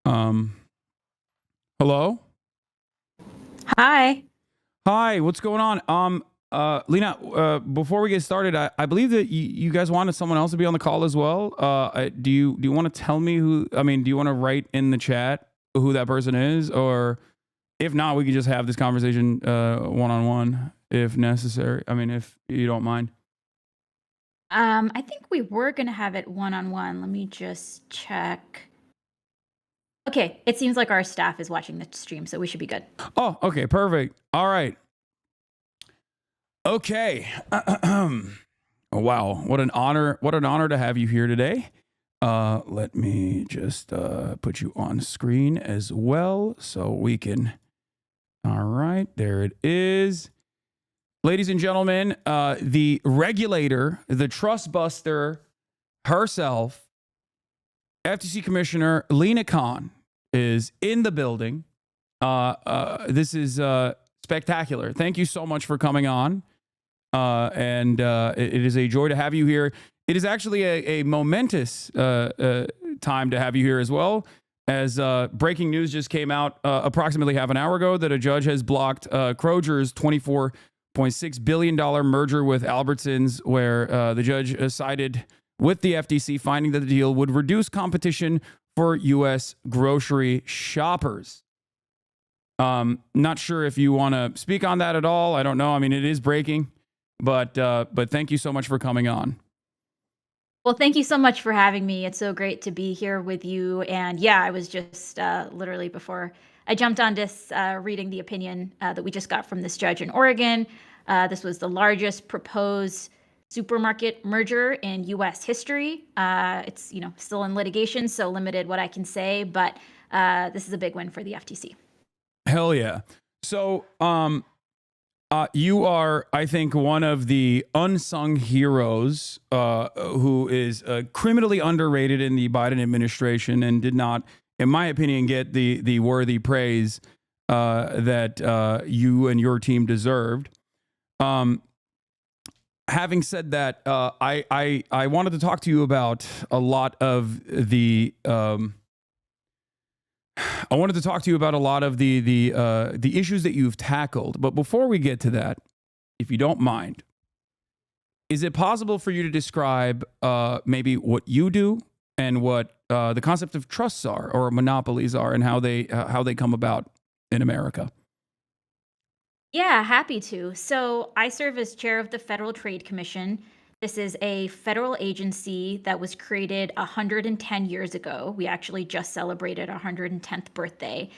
Um, Hello? Hi. Hi, what's going on? Lina, before we get started, I believe that you guys wanted someone else to be on the call as well. Do you want to tell me who, do you want to write in the chat who that person is? Or if not, we can just have this conversation one-on-one if necessary. If you don't mind. I think we were going to have it one-on-one. Let me just check. Okay, it seems like our staff is watching the stream, so we should be good. Oh, okay, perfect. All right. Okay. Wow, what an honor to have you here today. Let me just put you on screen as well so we can. All right, there it is. Ladies and gentlemen, the regulator, the trust buster herself, FTC Commissioner Lina is in the building. This is spectacular. Thank you so much for coming on. And it is a joy to have you here. It is actually a momentous time to have you here as well, as breaking news just came out approximately half an hour ago that a judge has blocked Kroger's $24.6 billion merger with Albertsons, where the judge sided with the FTC, finding that the deal would reduce competition for U.S. grocery shoppers. Not sure if you want to speak on that at all. I don't know. It is breaking. But thank you so much for coming on. Well, thank you so much for having me. It's so great to be here with you. And yeah, I was just literally before I jumped on this reading the opinion that we just got from this judge in Oregon. This was the largest proposed supermarket merger in U.S. history. It's still in litigation, so limited what I can say. But this is a big win for the FTC. Hell yeah! So you are, I think, one of the unsung heroes who is criminally underrated in the Biden administration and did not, in my opinion, get the worthy praise that you and your team deserved. Having said that, I wanted to talk to you about a lot of the. I wanted to talk to you about a lot of the issues that you've tackled. But before we get to that, if you don't mind, is it possible for you to describe maybe what you do and what the concept of trusts are or monopolies are and how they come about in America? Yeah, happy to. So I serve as chair of the Federal Trade Commission. This is a federal agency that was created 110 years ago. We actually just celebrated our 110th birthday.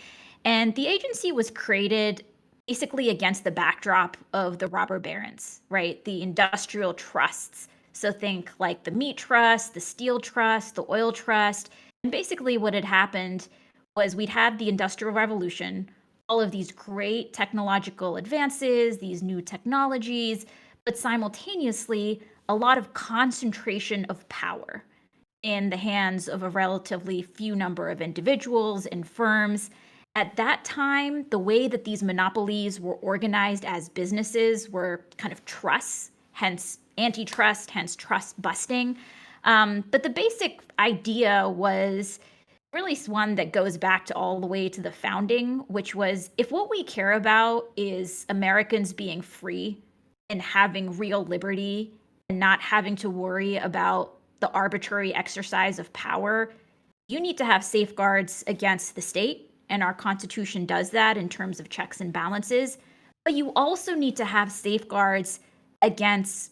And the agency was created basically against the backdrop of the robber barons, right? The industrial trusts. So think like the meat trust, the steel trust, the oil trust. And basically what had happened was we'd had the Industrial Revolution, all of these great technological advances, these new technologies, but simultaneously a lot of concentration of power in the hands of a relatively few number of individuals and firms. At that time, the way that these monopolies were organized as businesses were kind of trusts, hence antitrust, hence trust busting. But the basic idea was really one that goes back to all the way to the founding, which was if what we care about is Americans being free and having real liberty and not having to worry about the arbitrary exercise of power, you need to have safeguards against the state. And our Constitution does that in terms of checks and balances. But you also need to have safeguards against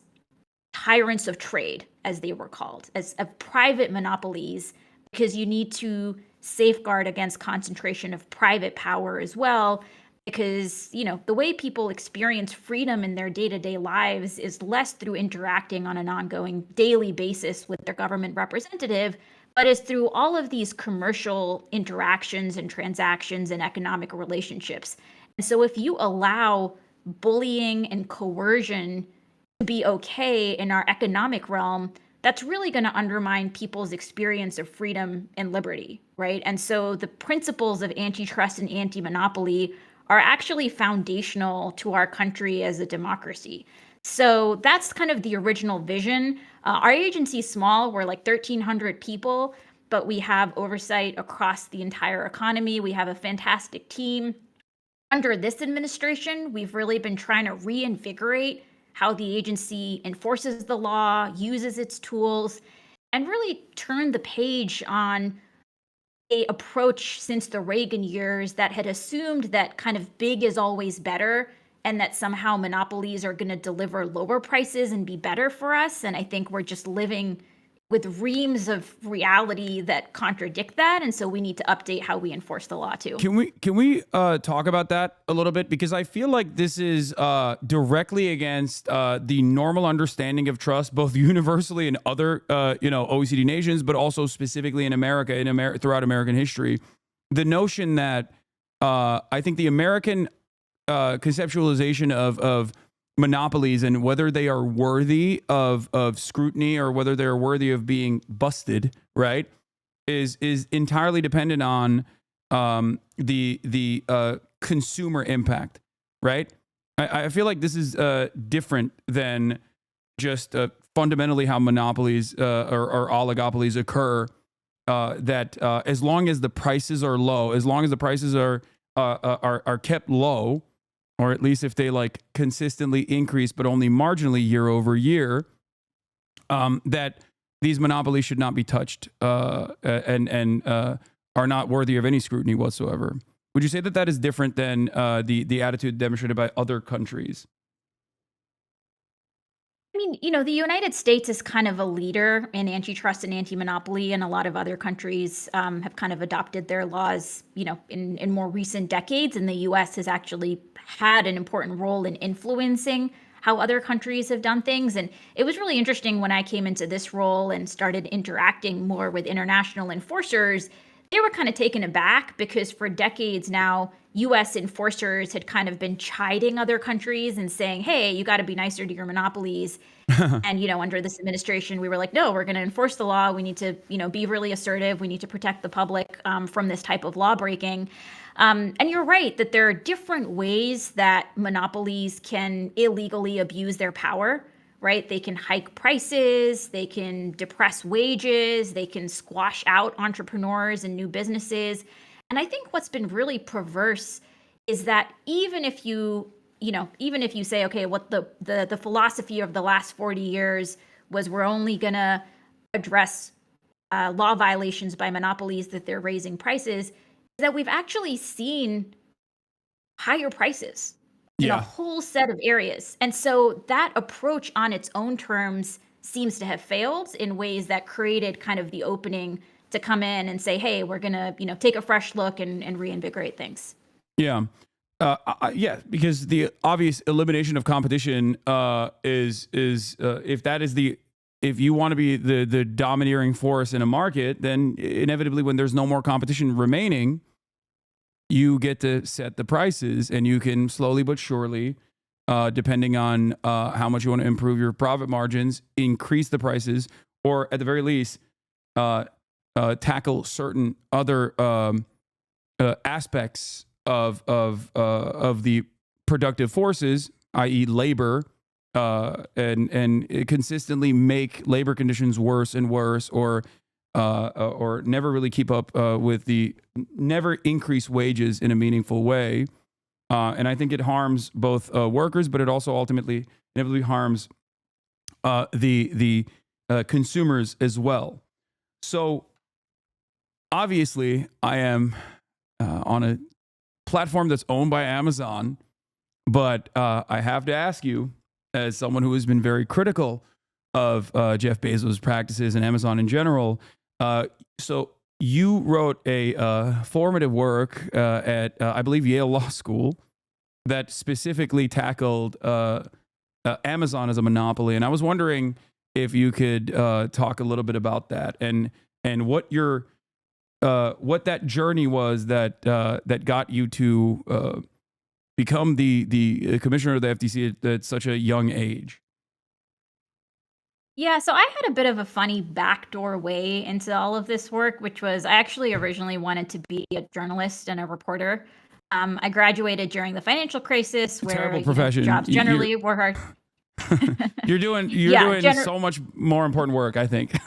tyrants of trade, as they were called, as of private monopolies, because you need to safeguard against concentration of private power as well. Because, the way people experience freedom in their day-to-day lives is less through interacting on an ongoing daily basis with their government representative, but is through all of these commercial interactions and transactions and economic relationships. And so if you allow bullying and coercion to be okay in our economic realm, that's really going to undermine people's experience of freedom and liberty, right? And so the principles of antitrust and anti-monopoly are actually foundational to our country as a democracy. So that's kind of the original vision. Our agency is small. We're like 1,300 people. but we have oversight across the entire economy. We have a fantastic team. Under this administration, we've really been trying to reinvigorate how the agency enforces the law, uses its tools, and really turn the page on a approach since the Reagan years that had assumed that kind of big is always better and that somehow monopolies are going to deliver lower prices and be better for us. And I think we're just living with reams of reality that contradict that, and so we need to update how we enforce the law too. Can we talk about that a little bit, because I feel like this is directly against the normal understanding of trust, both universally in other OECD nations, but also specifically in America, throughout American history. The notion that I think the American conceptualization of monopolies and whether they are worthy of scrutiny or whether they're worthy of being busted, right, is entirely dependent on the consumer impact, right? I feel like this is different than just fundamentally how monopolies or oligopolies occur. That as long as the prices are low, as long as the prices are kept low, or at least if they like consistently increase, but only marginally year over year, that these monopolies should not be touched and are not worthy of any scrutiny whatsoever. Would you say that that is different than the attitude demonstrated by other countries? I mean, the United States is kind of a leader in antitrust and anti-monopoly, and a lot of other countries have kind of adopted their laws, in more recent decades. And the U.S. has actually had an important role in influencing how other countries have done things. And it was really interesting when I came into this role and started interacting more with international enforcers. They were kind of taken aback because for decades now, U.S. enforcers had kind of been chiding other countries and saying, hey, you got to be nicer to your monopolies. And, under this administration, we were like, no, we're going to enforce the law. We need to, be really assertive. We need to protect the public from this type of law breaking. And you're right that there are different ways that monopolies can illegally abuse their power. Right? They can hike prices, they can depress wages, they can squash out entrepreneurs and new businesses. And I think what's been really perverse is that even if you say, okay, what the philosophy of the last 40 years was we're only going to address law violations by monopolies that they're raising prices, is that we've actually seen higher prices in a whole set of areas. And so that approach on its own terms seems to have failed in ways that created kind of the opening to come in and say, hey, we're going to, take a fresh look and reinvigorate things. Yeah. Yeah, because the obvious elimination of competition is if you want to be the domineering force in a market, then inevitably when there's no more competition remaining, you get to set the prices, and you can slowly but surely, depending on how much you want to improve your profit margins, increase the prices, or at the very least, tackle certain other aspects of the productive forces, i.e., labor, and consistently make labor conditions worse and worse, or never really keep up never increase wages in a meaningful way. And I think it harms both workers, but it also ultimately inevitably harms the consumers as well. So obviously I am on a platform that's owned by Amazon, but I have to ask you, as someone who has been very critical of Jeff Bezos' practices and Amazon in general, so you wrote a formative work at, I believe, Yale Law School that specifically tackled Amazon as a monopoly. And I was wondering if you could talk a little bit about that and what that journey was that got you to become the commissioner of the FTC at such a young age. Yeah, so I had a bit of a funny backdoor way into all of this work, which was I actually originally wanted to be a journalist and a reporter. I graduated during the financial crisis, where Terrible profession. Jobs generally were hard. You're doing so much more important work, I think.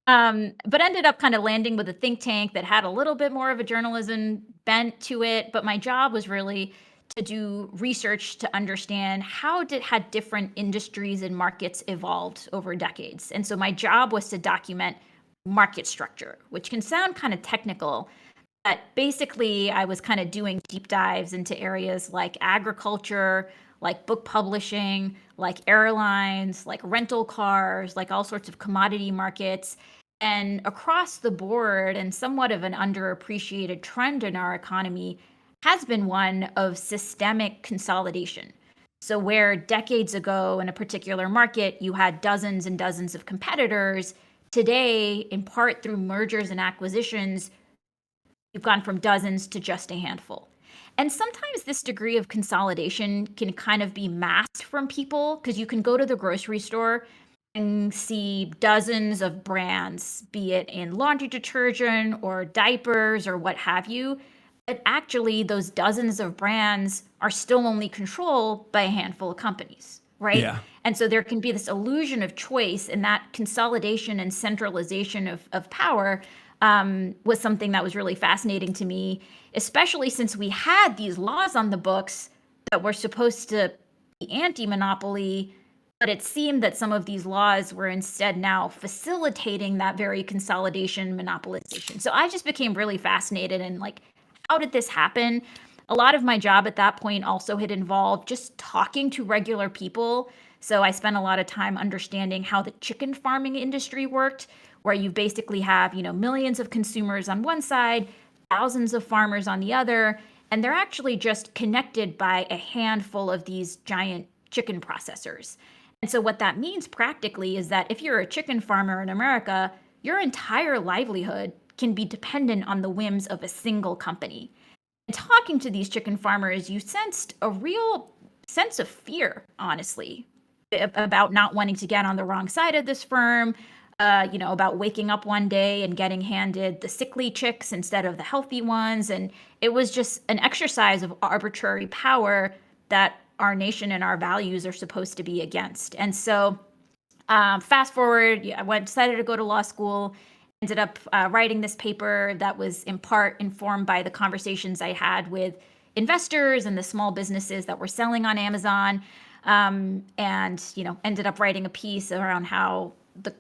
But ended up kind of landing with a think tank that had a little bit more of a journalism bent to it. But my job was really to do research to understand had different industries and markets evolved over decades. And so my job was to document market structure, which can sound kind of technical. But basically, I was kind of doing deep dives into areas like agriculture, like book publishing, like airlines, like rental cars, like all sorts of commodity markets. And across the board, and somewhat of an underappreciated trend in our economy, has been one of systemic consolidation. So, where decades ago in a particular market you had dozens and dozens of competitors, today, in part through mergers and acquisitions, you've gone from dozens to just a handful. And sometimes this degree of consolidation can kind of be masked from people because you can go to the grocery store and see dozens of brands, be it in laundry detergent or diapers or what have you. But actually, those dozens of brands are still only controlled by a handful of companies, right? Yeah. And so there can be this illusion of choice, and that consolidation and centralization of power was something that was really fascinating to me, especially since we had these laws on the books that were supposed to be anti-monopoly, but it seemed that some of these laws were instead now facilitating that very consolidation, monopolization. So I just became really fascinated in like, how did this happen? A lot of my job at that point also had involved just talking to regular people. So I spent a lot of time understanding how the chicken farming industry worked, where you basically have, millions of consumers on one side, thousands of farmers on the other, and they're actually just connected by a handful of these giant chicken processors. And so what that means practically is that if you're a chicken farmer in America, your entire livelihood can be dependent on the whims of a single company. And talking to these chicken farmers, you sensed a real sense of fear, honestly, about not wanting to get on the wrong side of this firm, about waking up one day and getting handed the sickly chicks instead of the healthy ones. And it was just an exercise of arbitrary power that our nation and our values are supposed to be against. And so fast forward, I decided to go to law school, ended up writing this paper that was in part informed by the conversations I had with investors and the small businesses that were selling on Amazon. And ended up writing a piece around how the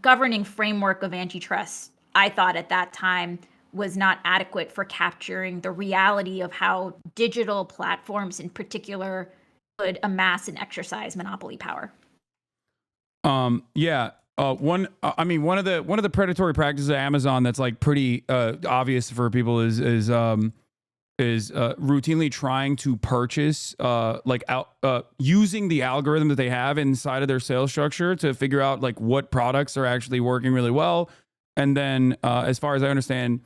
governing framework of antitrust, I thought at that time, was not adequate for capturing the reality of how digital platforms in particular could amass and exercise monopoly power. Yeah. One of the predatory practices of Amazon that's like pretty obvious for people is routinely trying to purchase using the algorithm that they have inside of their sales structure to figure out like what products are actually working really well, and then as far as I understand,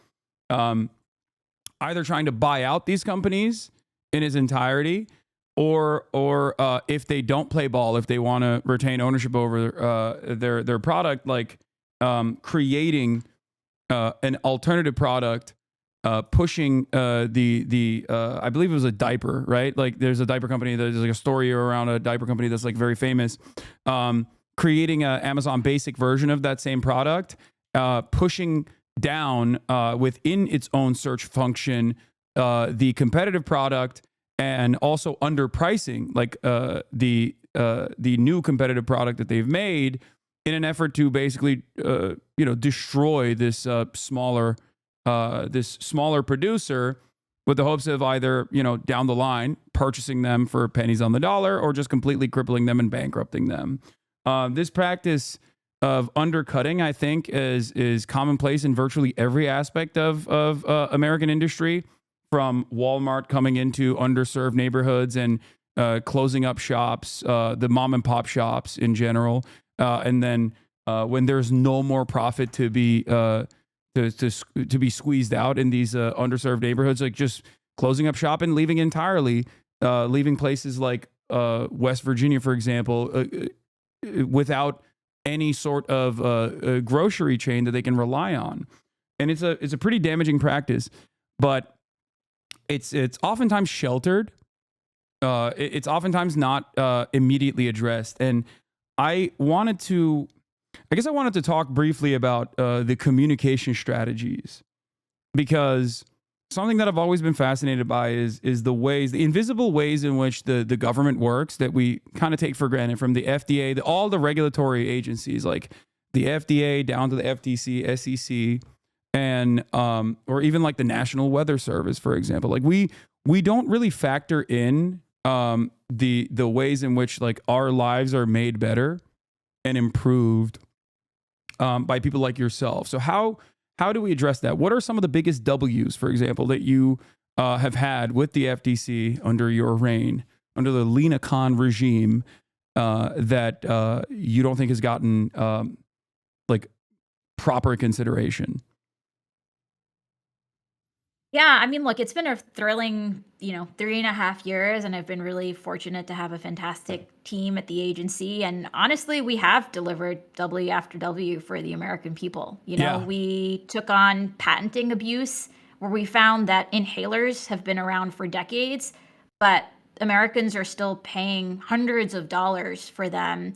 either trying to buy out these companies in its entirety, or if they don't play ball, if they want to retain ownership over their product, like creating an alternative product, pushing I believe it was a diaper, right? Like there's a diaper company, there's like a story around a diaper company that's like very famous, creating a Amazon basic version of that same product, pushing down within its own search function the competitive product, and also underpricing like the new competitive product that they've made in an effort to basically destroy this smaller producer, with the hopes of either down the line purchasing them for pennies on the dollar, or just completely crippling them and bankrupting them. This practice of undercutting, I think, is commonplace in virtually every aspect of American industry, from Walmart coming into underserved neighborhoods and closing up shops, the mom and pop shops in general, and then when there's no more profit to be squeezed out in these underserved neighborhoods, like just closing up shop and leaving entirely, leaving places like West Virginia, for example, without any sort of grocery chain that they can rely on. And it's a pretty damaging practice, but it's oftentimes sheltered. It's oftentimes not immediately addressed. And I wanted to I guess I wanted to talk briefly about the communication strategies, because something that I've always been fascinated by is the invisible ways in which the government works that we kind of take for granted, from the FDA, all the regulatory agencies like the FDA down to the FTC, SEC, and or even like the National Weather Service, for example. Like we don't really factor in the ways in which like our lives are made better and improved by people like yourself. So how do we address that? What are some of the biggest W's, for example, that you have had with the FTC under your reign, under the Lina Khan regime, that you don't think has gotten like proper consideration? Yeah, I mean, look, it's been a thrilling, 3.5 years, and I've been really fortunate to have a fantastic team at the agency. And honestly, we have delivered W after W for the American people. Yeah. We took on patenting abuse, where we found that inhalers have been around for decades, but Americans are still paying hundreds of dollars for them,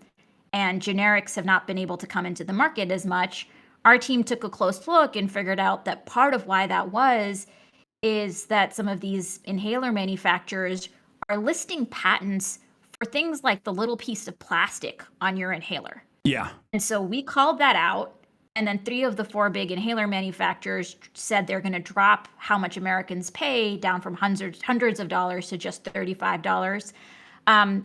and generics have not been able to come into the market as much. Our team took a close look and figured out that part of why that was is that some of these inhaler manufacturers are listing patents for things like the little piece of plastic on your inhaler. Yeah. And so we called that out. And then 3 of the 4 big inhaler manufacturers said they're going to drop how much Americans pay down from hundreds of dollars to just $35.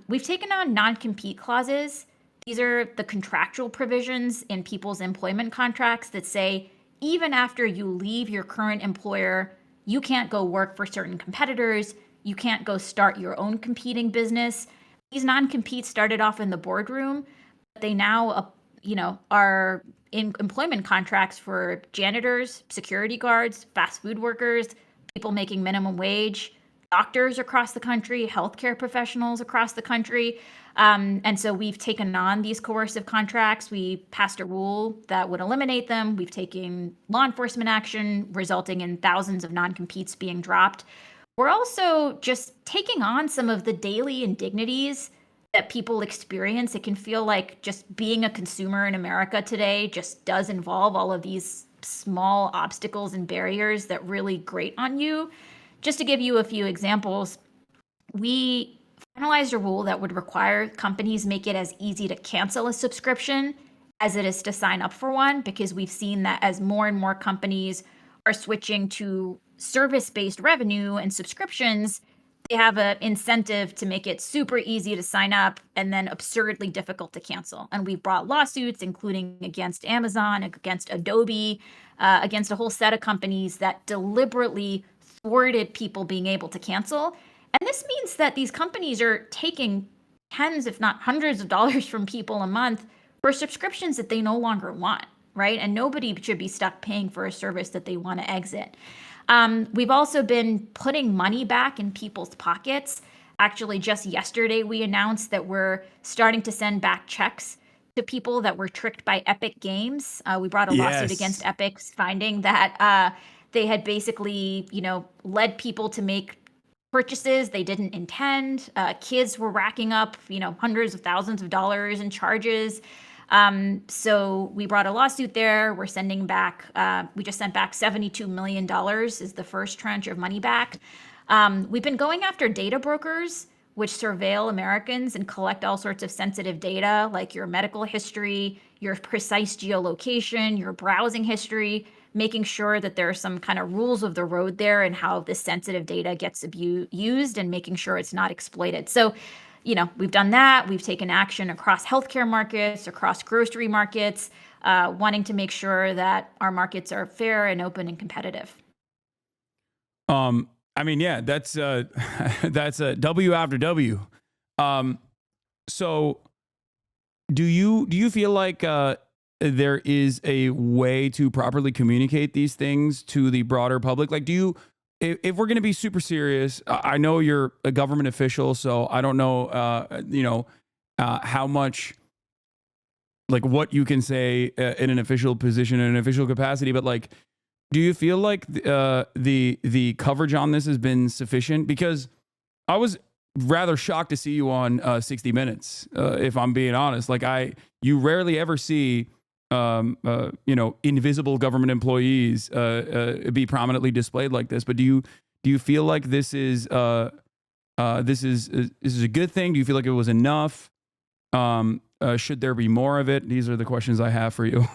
We've taken on non-compete clauses. These are the contractual provisions in people's employment contracts that say, even after you leave your current employer, you can't go work for certain competitors. You can't go start your own competing business. These non-competes started off in the boardroom, but they now, are in employment contracts for janitors, security guards, fast food workers, people making minimum wage, doctors across the country, healthcare professionals across the country. And so we've taken on these coercive contracts. We passed a rule that would eliminate them. We've taken law enforcement action, resulting in thousands of non-competes being dropped. We're also just taking on some of the daily indignities that people experience. It can feel like just being a consumer in America today just does involve all of these small obstacles and barriers that really grate on you. Just to give you a few examples, we finalized a rule that would require companies make it as easy to cancel a subscription as it is to sign up for one, because we've seen that as more and more companies are switching to service-based revenue and subscriptions, they have an incentive to make it super easy to sign up and then absurdly difficult to cancel. And we've brought lawsuits, including against Amazon, against Adobe, against a whole set of companies that deliberately thwarted people being able to cancel. And this means that these companies are taking tens, if not hundreds of dollars from people a month for subscriptions that they no longer want, right? And nobody should be stuck paying for a service that they want to exit. We've also been putting money back in people's pockets. Actually, just yesterday, we announced that we're starting to send back checks to people that were tricked by Epic Games. We brought a lawsuit against Epic, finding that they had basically, led people to make purchases they didn't intend. Kids were racking up, hundreds of thousands of dollars in charges. So we brought a lawsuit there. We're sending back, we just sent back $72 million is the first tranche of money back. We've been going after data brokers, which surveil Americans and collect all sorts of sensitive data, like your medical history, your precise geolocation, your browsing history, making sure that there are some kind of rules of the road there and how this sensitive data gets used, and making sure it's not exploited. So, we've done that. We've taken action across healthcare markets, across grocery markets, wanting to make sure that our markets are fair and open and competitive. I mean, yeah, that's that's a W after W. So do you feel like there is a way to properly communicate these things to the broader public? Like, if we're going to be super serious, I know you're a government official, so I don't know, how much, like, what you can say in an official position, in an official capacity, but like, do you feel like the coverage on this has been sufficient? Because I was rather shocked to see you on 60 Minutes, if I'm being honest. Like, you rarely ever see invisible government employees be prominently displayed like this. But do you feel like this is this is a good thing? Do you feel like it was enough? Should there be more of it? These are the questions I have for you.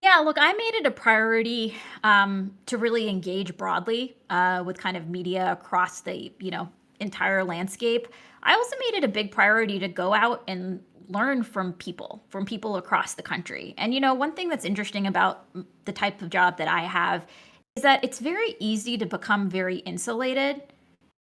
Yeah, look, I made it a priority to really engage broadly with kind of media across the entire landscape. I also made it a big priority to go out and learn from people across the country. And one thing that's interesting about the type of job that I have is that it's very easy to become very insulated,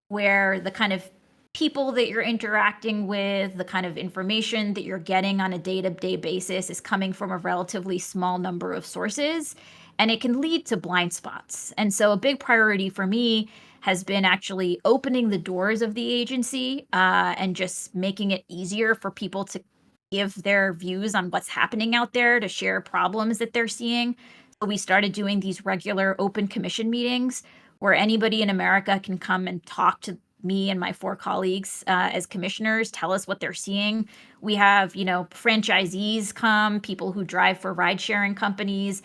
where the kind of people that you're interacting with, the kind of information that you're getting on a day-to-day basis is coming from a relatively small number of sources, and it can lead to blind spots. And so a big priority for me has been actually opening the doors of the agency and just making it easier for people to give their views on what's happening out there, to share problems that they're seeing. So we started doing these regular open commission meetings where anybody in America can come and talk to me and my four colleagues as commissioners, tell us what they're seeing. We have, franchisees come, people who drive for ride sharing companies.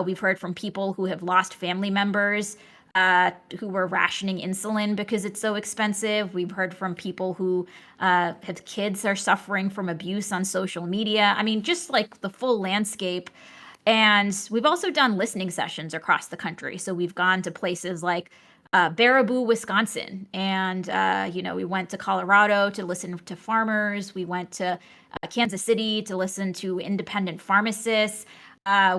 We've heard from people who have lost family members who were rationing insulin because it's so expensive. We've heard from people who have kids are suffering from abuse on social media. I mean, just like the full landscape. And we've also done listening sessions across the country. So we've gone to places like Baraboo, Wisconsin. And, we went to Colorado to listen to farmers. We went to Kansas City to listen to independent pharmacists.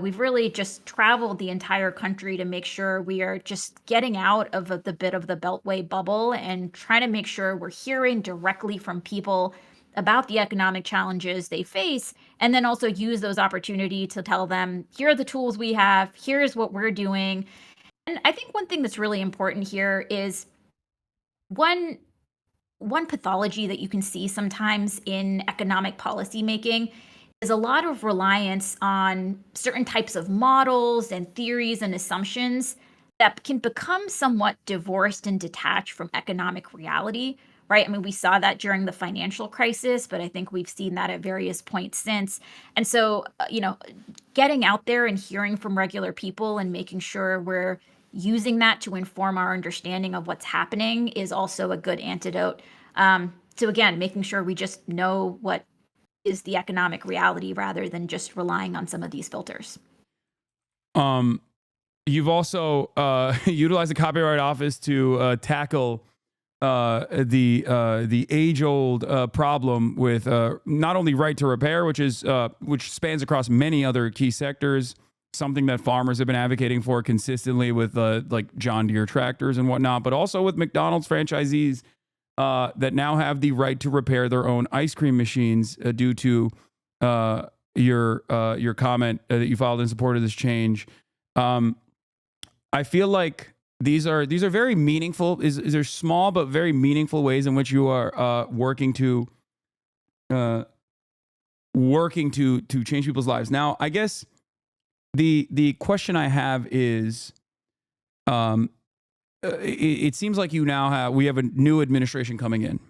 We've really just traveled the entire country to make sure we are just getting out of the bit of the Beltway bubble and trying to make sure we're hearing directly from people about the economic challenges they face, and then also use those opportunities to tell them, here are the tools we have, here's what we're doing. And I think one thing that's really important here is one pathology that you can see sometimes in economic policy making is a lot of reliance on certain types of models and theories and assumptions that can become somewhat divorced and detached from economic reality, right? I mean, we saw that during the financial crisis, but I think we've seen that at various points since. And so, getting out there and hearing from regular people and making sure we're using that to inform our understanding of what's happening is also a good antidote. So again, making sure we just know what is the economic reality rather than just relying on some of these filters. You've also utilized the Copyright Office to tackle the age-old problem with not only right to repair, which spans across many other key sectors, something that farmers have been advocating for consistently with like John Deere tractors and whatnot, but also with McDonald's franchisees that now have the right to repair their own ice cream machines due to your comment that you filed in support of this change. I feel like these are very meaningful. They're small but very meaningful ways in which you are working to change people's lives. Now, I guess the question I have is, it seems like we have a new administration coming in,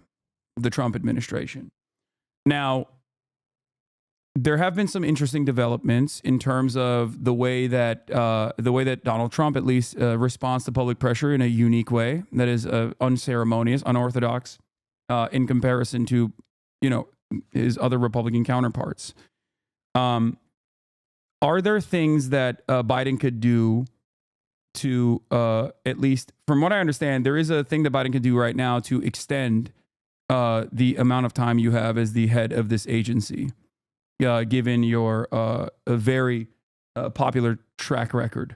the Trump administration. Now, there have been some interesting developments in terms of the way that Donald Trump at least responds to public pressure in a unique way that is unceremonious, unorthodox, in comparison to his other Republican counterparts. Are there things that Biden could do to, at least from what I understand, there is a thing that Biden can do right now to extend the amount of time you have as the head of this agency, given your a very popular track record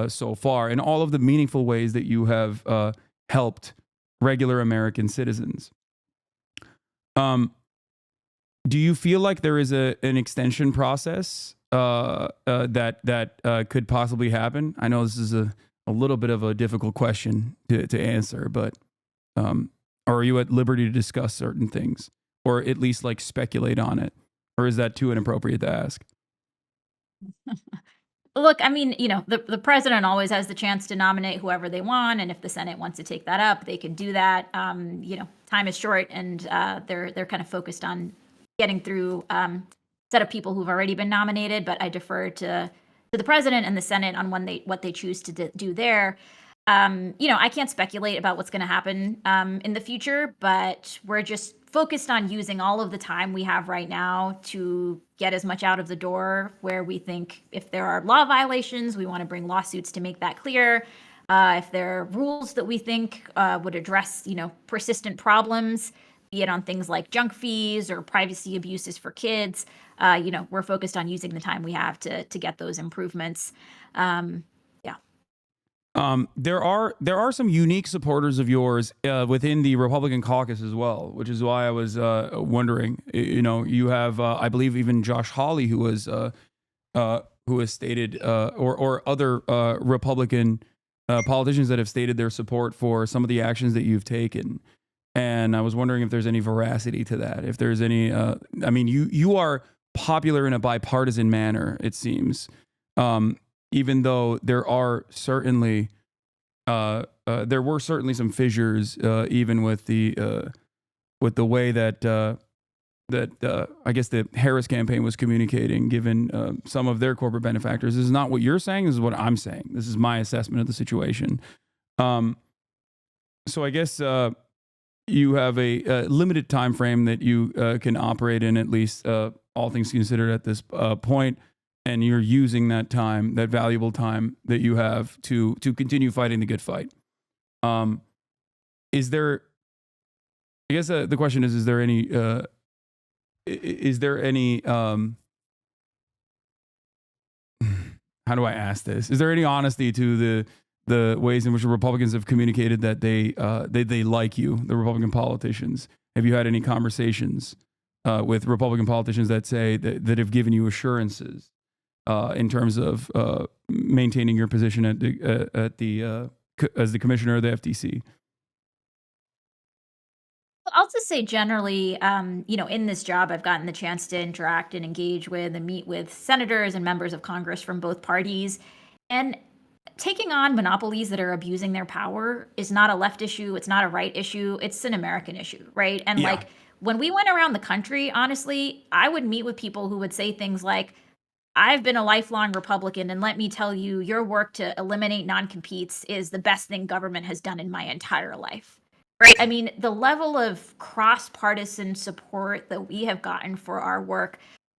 so far and all of the meaningful ways that you have helped regular American citizens. Do you feel like there is an extension process that could possibly happen? I know this is a little bit of a difficult question to answer, but are you at liberty to discuss certain things or at least like speculate on it? Or is that too inappropriate to ask? Look, I mean, the president always has the chance to nominate whoever they want, and if the Senate wants to take that up, they can do that. Time is short, and they're kind of focused on getting through set of people who've already been nominated, but I defer to the president and the Senate on what they choose to do there. I can't speculate about what's going to happen in the future, but we're just focused on using all of the time we have right now to get as much out of the door where we think if there are law violations, we want to bring lawsuits to make that clear. If there are rules that we think would address, persistent problems, be it on things like junk fees or privacy abuses for kids, we're focused on using the time we have to get those improvements. Yeah. There are some unique supporters of yours within the Republican caucus as well, which is why I was wondering. You have, I believe, even Josh Hawley, who has stated, or other Republican politicians that have stated their support for some of the actions that you've taken. And I was wondering if there's any veracity to that. If there's any, you are popular in a bipartisan manner, it seems. Even though there are certainly, there were certainly some fissures, even with the way that I guess the Harris campaign was communicating, given some of their corporate benefactors. This is not what you're saying. This is what I'm saying. This is my assessment of the situation. So I guess you have a limited time frame that you can operate in, at least all things considered at this point. And you're using that time, that valuable time that you have to continue fighting the good fight. Is there? I guess the question is: Is there any? How do I ask this? Is there any honesty to the ways in which the Republicans have communicated that they like you, the Republican politicians? Have you had any conversations with Republican politicians that say that have given you assurances? In terms of maintaining your position as the commissioner of the FTC? I'll just say generally, in this job, I've gotten the chance to interact and engage with and meet with senators and members of Congress from both parties. And taking on monopolies that are abusing their power is not a left issue. It's not a right issue. It's an American issue, right? And when we went around the country, honestly, I would meet with people who would say things like, I've been a lifelong Republican, and let me tell you, your work to eliminate non-competes is the best thing government has done in my entire life. Right? I mean, the level of cross-partisan support that we have gotten for our work,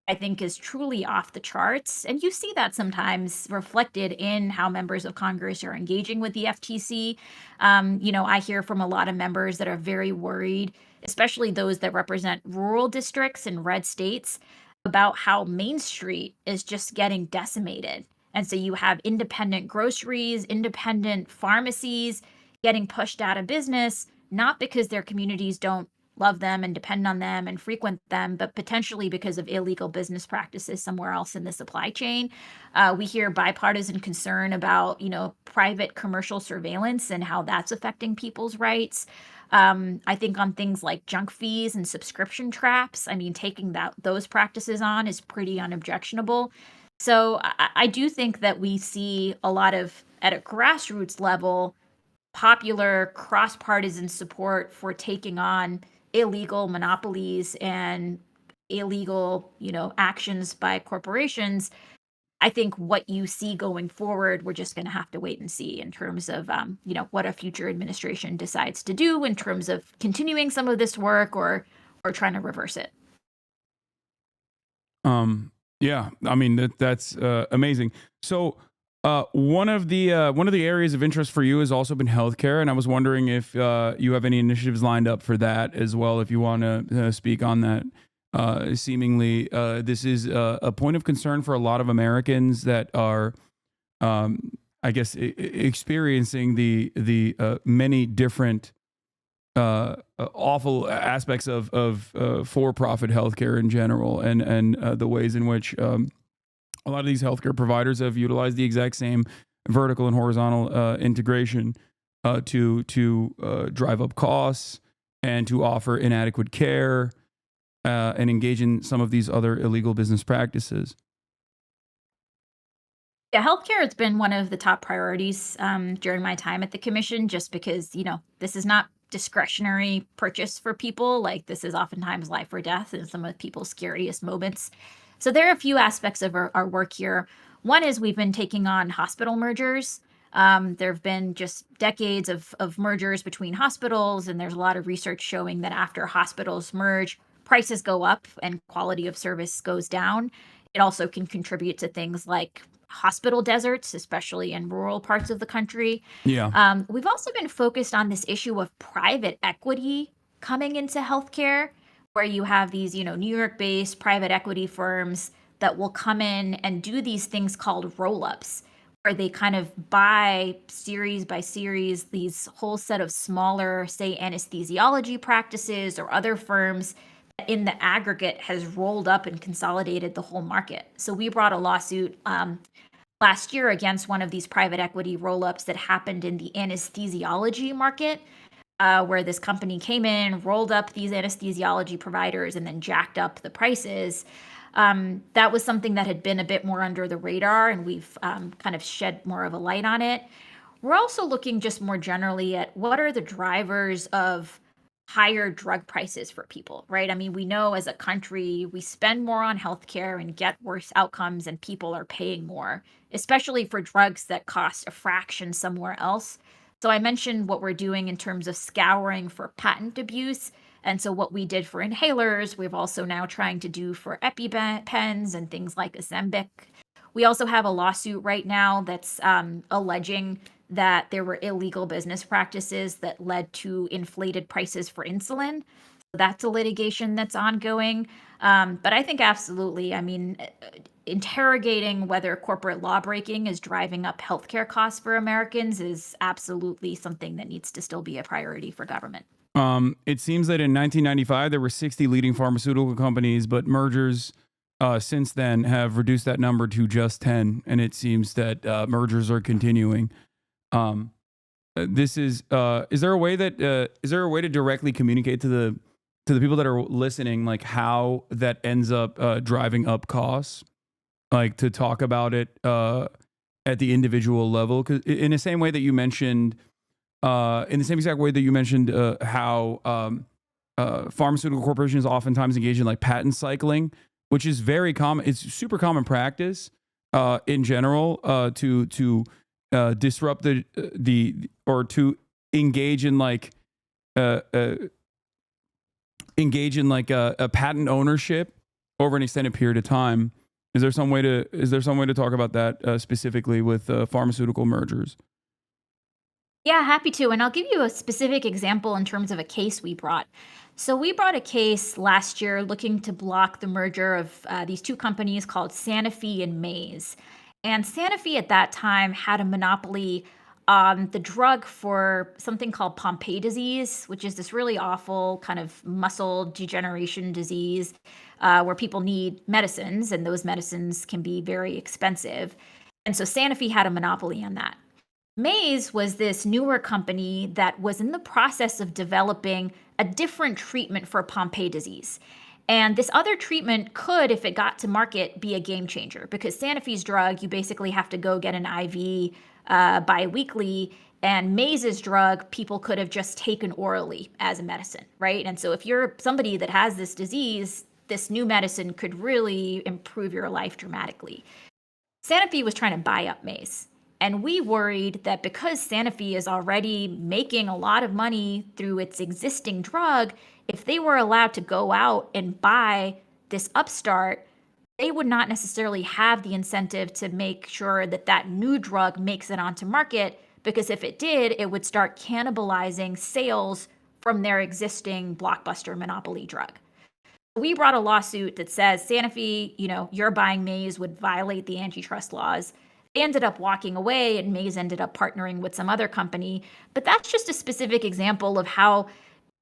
I think, is truly off the charts. And you see that sometimes reflected in how members of Congress are engaging with the FTC. I hear from a lot of members that are very worried, especially those that represent rural districts in red states, about how Main Street is just getting decimated. And so you have independent groceries, independent pharmacies getting pushed out of business, not because their communities don't love them and depend on them and frequent them, but potentially because of illegal business practices somewhere else in the supply chain. We hear bipartisan concern about, private commercial surveillance and how that's affecting people's rights. I think on things like junk fees and subscription traps, taking those practices on is pretty unobjectionable. So I do think that we see a lot of, at a grassroots level, popular cross-partisan support for taking on illegal monopolies and illegal, actions by corporations. I think what you see going forward, we're just going to have to wait and see in terms of, what a future administration decides to do in terms of continuing some of this work or trying to reverse it. Yeah, that's amazing. So one of the areas of interest for you has also been healthcare, and I was wondering if you have any initiatives lined up for that as well. If you want to speak on that. Seemingly, this is a point of concern for a lot of Americans that are, I guess, experiencing the many different awful aspects of for-profit healthcare in general, and the ways in which a lot of these healthcare providers have utilized the exact same vertical and horizontal integration to drive up costs and to offer inadequate care. And engage in some of these other illegal business practices. Yeah, healthcare has been one of the top priorities during my time at the commission, just because, this is not discretionary purchase for people. Like, this is oftentimes life or death in some of people's scariest moments. So there are a few aspects of our work here. One is we've been taking on hospital mergers. There have been just decades of mergers between hospitals, and there's a lot of research showing that after hospitals merge, prices go up and quality of service goes down. It also can contribute to things like hospital deserts, especially in rural parts of the country. Yeah. We've also been focused on this issue of private equity coming into healthcare, where you have these, New York-based private equity firms that will come in and do these things called roll-ups, where they kind of buy series by series these whole set of smaller, say, anesthesiology practices or other firms that in the aggregate has rolled up and consolidated the whole market. So we brought a lawsuit last year against one of these private equity roll-ups that happened in the anesthesiology market, where this company came in, rolled up these anesthesiology providers, and then jacked up the prices. That was something that had been a bit more under the radar, and we've kind of shed more of a light on it. We're also looking just more generally at what are the drivers of higher drug prices for people, right? I mean, we know as a country, we spend more on healthcare and get worse outcomes, and people are paying more, especially for drugs that cost a fraction somewhere else. So I mentioned what we're doing in terms of scouring for patent abuse. And so what we did for inhalers, we've also now trying to do for EpiPens and things like Ozempic. We also have a lawsuit right now that's alleging that there were illegal business practices that led to inflated prices for insulin. So that's a litigation that's ongoing. But I think absolutely, I mean, interrogating whether corporate law breaking is driving up healthcare costs for Americans is absolutely something that needs to still be a priority for government. It seems that in 1995 there were 60 leading pharmaceutical companies, but mergers since then have reduced that number to just 10, and it seems that mergers are continuing. This is there a way that is there a way to directly communicate to the people that are listening, like how that ends up driving up costs, like to talk about it at the individual level? Because in the same way that you mentioned, in the same exact way that you mentioned how pharmaceutical corporations oftentimes engage in like patent cycling, which is very common. It's super common practice in general to disrupt the or to engage in like a patent ownership over an extended period of time. Is there some way to talk about that specifically with pharmaceutical mergers? Yeah, happy to. And I'll give you a specific example in terms of a case we brought. So we brought a case last year looking to block the merger of these two companies called Sanofi and Maze. And Sanofi at that time had a monopoly on the drug for something called Pompe disease, which is this really awful kind of muscle degeneration disease where people need medicines, and those medicines can be very expensive. And so Sanofi had a monopoly on that. Maze was this newer company that was in the process of developing a different treatment for Pompe disease. And this other treatment could, if it got to market, be a game changer because Sanofi's drug, you basically have to go get an IV biweekly. And Maze's drug, people could have just taken orally as a medicine, right? And so if you're somebody that has this disease, this new medicine could really improve your life dramatically. Sanofi was trying to buy up Maze. And we worried that because Sanofi is already making a lot of money through its existing drug, if they were allowed to go out and buy this upstart, they would not necessarily have the incentive to make sure that that new drug makes it onto market, because if it did, it would start cannibalizing sales from their existing blockbuster monopoly drug. We brought a lawsuit that says Sanofi, you're buying Maze would violate the antitrust laws. They ended up walking away and Maze ended up partnering with some other company. But that's just a specific example of how,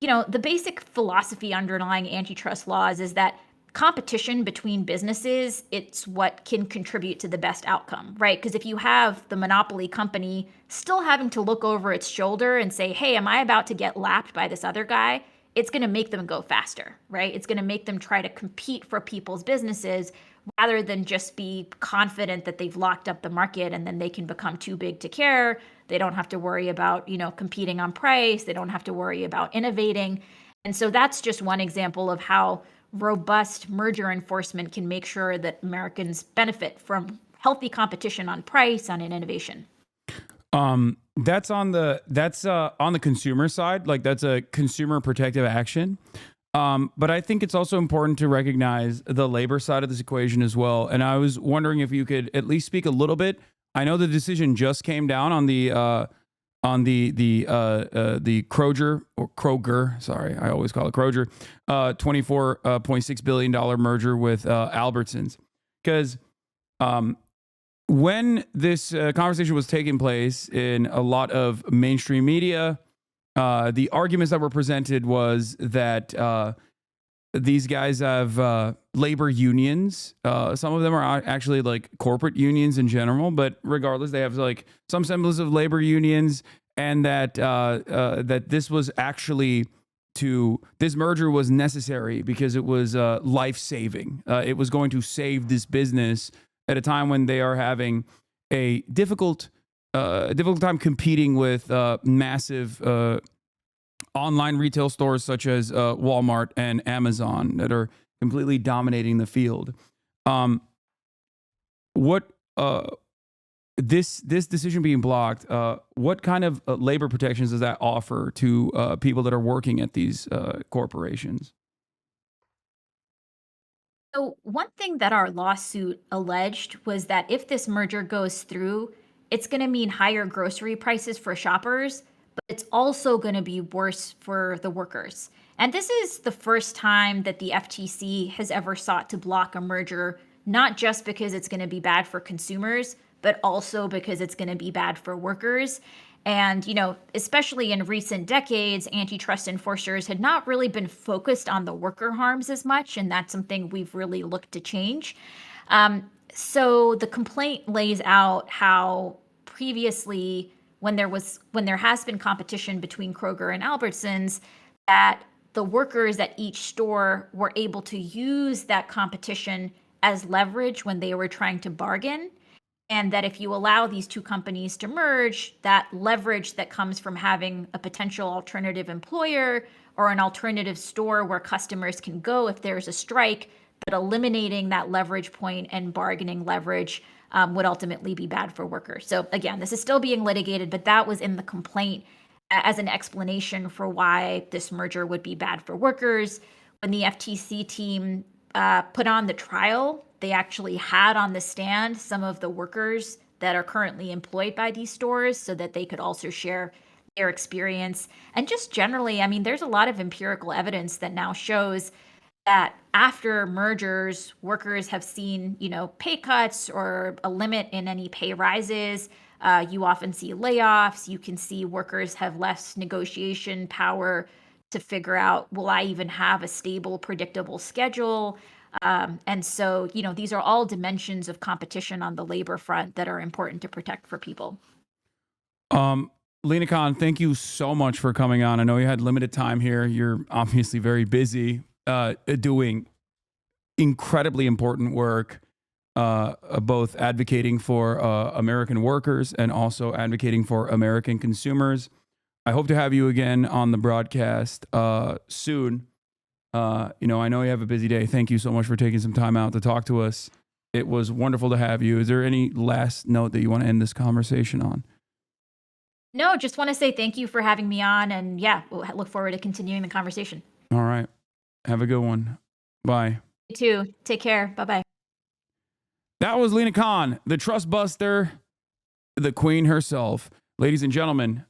the basic philosophy underlying antitrust laws is that competition between businesses, it's what can contribute to the best outcome, right? Because if you have the monopoly company still having to look over its shoulder and say, hey, am I about to get lapped by this other guy? It's going to make them go faster, right? It's going to make them try to compete for people's businesses rather than just be confident that they've locked up the market and then they can become too big to care. They don't have to worry about, competing on price. They don't have to worry about innovating. And so that's just one example of how robust merger enforcement can make sure that Americans benefit from healthy competition on price, on innovation. That's on the consumer side. Like, that's a consumer protective action. But I think it's also important to recognize the labor side of this equation as well. And I was wondering if you could at least speak a little bit. I know the decision just came down on the Kroger. Sorry, I always call it Kroger. $24.6 billion merger with Albertsons. Because when this conversation was taking place in a lot of mainstream media, the arguments that were presented was that these guys have labor unions. Some of them are actually like corporate unions in general, but regardless, they have like some semblance of labor unions, and that that this was actually this merger was necessary because it was life saving. It was going to save this business at a time when they are having a difficult time competing with massive online retail stores such as Walmart and Amazon that are completely dominating the field. This decision being blocked, what kind of labor protections does that offer to people that are working at these corporations? So, one thing that our lawsuit alleged was that if this merger goes through, it's going to mean higher grocery prices for shoppers, but it's also going to be worse for the workers. And this is the first time that the FTC has ever sought to block a merger, not just because it's going to be bad for consumers, but also because it's going to be bad for workers. And, especially in recent decades, antitrust enforcers had not really been focused on the worker harms as much. And that's something we've really looked to change. So the complaint lays out how previously, when there has been competition between Kroger and Albertsons, that the workers at each store were able to use that competition as leverage when they were trying to bargain. And that if you allow these two companies to merge, that leverage that comes from having a potential alternative employer or an alternative store where customers can go if there's a strike, but eliminating that leverage point and bargaining leverage would ultimately be bad for workers. So again, this is still being litigated, but that was in the complaint as an explanation for why this merger would be bad for workers. When the FTC team put on the trial, they actually had on the stand some of the workers that are currently employed by these stores so that they could also share their experience. And just generally, I mean, there's a lot of empirical evidence that now shows that after mergers, workers have seen, pay cuts or a limit in any pay rises. You often see layoffs. You can see workers have less negotiation power to figure out, will I even have a stable, predictable schedule? And so, these are all dimensions of competition on the labor front that are important to protect for people. Lina Khan, thank you so much for coming on. I know you had limited time here. You're obviously very busy doing incredibly important work, both advocating for American workers and also advocating for American consumers. I hope to have you again on the broadcast soon. I know you have a busy day. Thank you so much for taking some time out to talk to us. It was wonderful to have you. Is there any last note that you want to end this conversation on? No, just want to say thank you for having me on. And yeah, we'll look forward to continuing the conversation. All right. Have a good one. Bye. You too. Take care. Bye-bye. That was Lina Khan, the trust buster, the queen herself. Ladies and gentlemen,